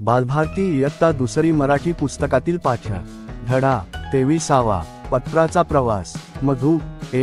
बालभारती इयत्ता दुसरी मराठी पुस्तकातील पाठ्य धडा 23वा पत्राचा प्रवास। मधू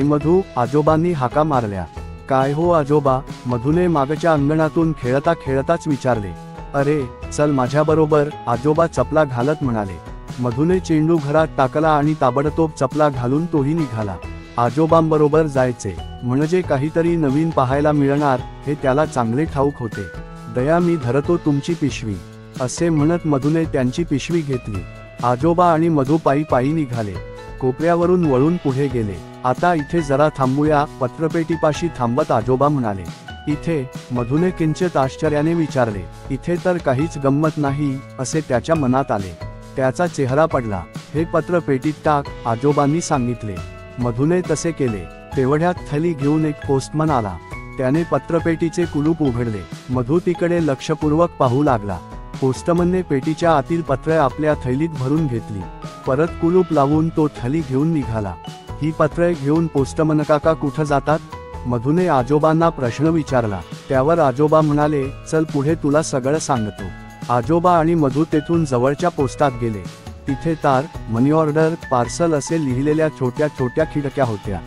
मधू, आजोबांनी हाका मारल्या। काय हो आजोबा, मधूने मागच्या अंगणातून खेळता खेळताच विचारले। अरे चल माझ्याबरोबर, आजोबा चपला घालत म्हणाले। मधूने चेंडू घरात टाकला आणि ताबडतोब चपला घालून तोही निघाला। आजोबांबरोबर जायचे म्हणजे काहीतरी नवीन पाहायला मिळणार हे त्याला चांगले ठाऊक होते। दया मी धरतो तुमची पिशवी, असे म्हणत मधूने त्यांची पिशवी घेतली। आजोबा आणि मधू पायी पायी निघाले। कोपऱ्यावरून वळून पुढे गेले। आता इथे जरा थांबूया, पत्रपेटीपाशी थांबत आजोबा म्हणाले। इथे? मधूने किंचित आश्चर्याने विचारले। इथे तर काहीच गंमत नाही, असे त्याच्या मनात आले। त्याचा चेहरा पडला। हे पत्र पेटीत टाक, आजोबांनी सांगितले। मधूने तसे केले। तेवढ्यात थैली घेऊन एक पोस्टमन आला। त्याने पत्रपेटीचे कुलूप उघडले। मधू तिकडे लक्षपूर्वक पाहू लागला। पोस्टमनने पेटीच्या आतील पत्रे आपल्या थैलीत भरून घेतली। परत कुलूप लावून तो थैली घेऊन निघाला। ही पत्रे घेऊन पोस्टमन काका कुठं जातात? मधूने आजोबांना प्रश्न विचारला। त्यावर आजोबा म्हणाले, चल पुढे तुला सगळं सांगतो। आजोबा आणि मधू तेथून जवळच्या पोस्टात गेले। तिथे तार, मनी ऑर्डर, पार्सल असे लिहिलेल्या छोट्या छोट्या खिडक्या होत्या।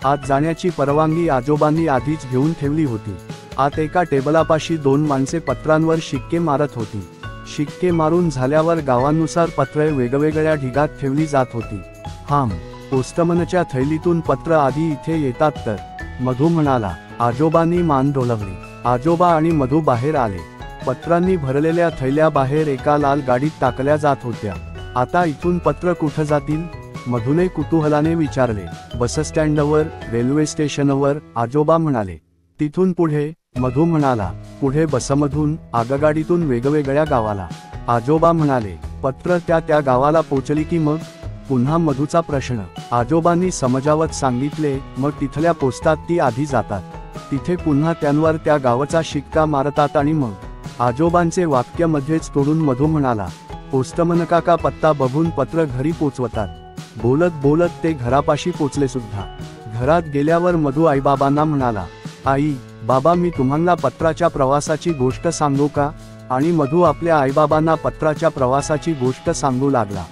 आत जाण्याची परवानगी आजोबांनी आधीच घेऊन ठेवली होती। आत एका टेबलापाशी दोन माणसे पत्रांवर शिक्के मारत होती। शिक्के मारून झाल्यावर गावानुसार पत्रे वेगवेगळ्या ढिगात ठेवली जात होती। पोस्टमनच्या थैलीतून पत्र आधी इथे येतात तर? मधू म्हणाला। आजोबांनी मान डोलवली। आजोबा आणि मधू बाहेर आले। पत्रांनी भरलेल्या थैल्या बाहेर एका लाल गाडीत टाकल्या जात होत्या। आता इथून पत्र कुठं जातील? मधूने कुतूहलाने विचारले। बसस्टँडवर, रेल्वे स्टेशनवर, आजोबा म्हणाले। तिथून पुढे? मधू म्हणाला। पुढे बसमधून, आगगाडीतून वेगवेगळ्या गावाला। आजोबा म्हणाले। पत्र त्या गावाला पोचली की मग? पुन्हा मधूचा प्रश्न। आजोबांनी समजावत सांगितले, मग तिथल्या पोस्टात ती आधी जातात। तिथे पुन्हा त्यांवर त्या गावाचा शिक्का मारतात आणि मग? आजोबांचे वाक्य मध्येच तोडून मधू म्हणाला। पोस्टमन काका पत्ता बघून पत्र घरी पोचवतात। बोलत बोलत ते घरापाशी पोचले सुद्धा। घरात गेल्यावर मधू आईबाबांना म्हणाला, आई बाबा मी तुम्हाला पत्राच्या प्रवासाची गोष्ट सांगू का? आणि मधू आपल्या आईबाबांना पत्राच्या प्रवासाची गोष्ट सांगू लागला।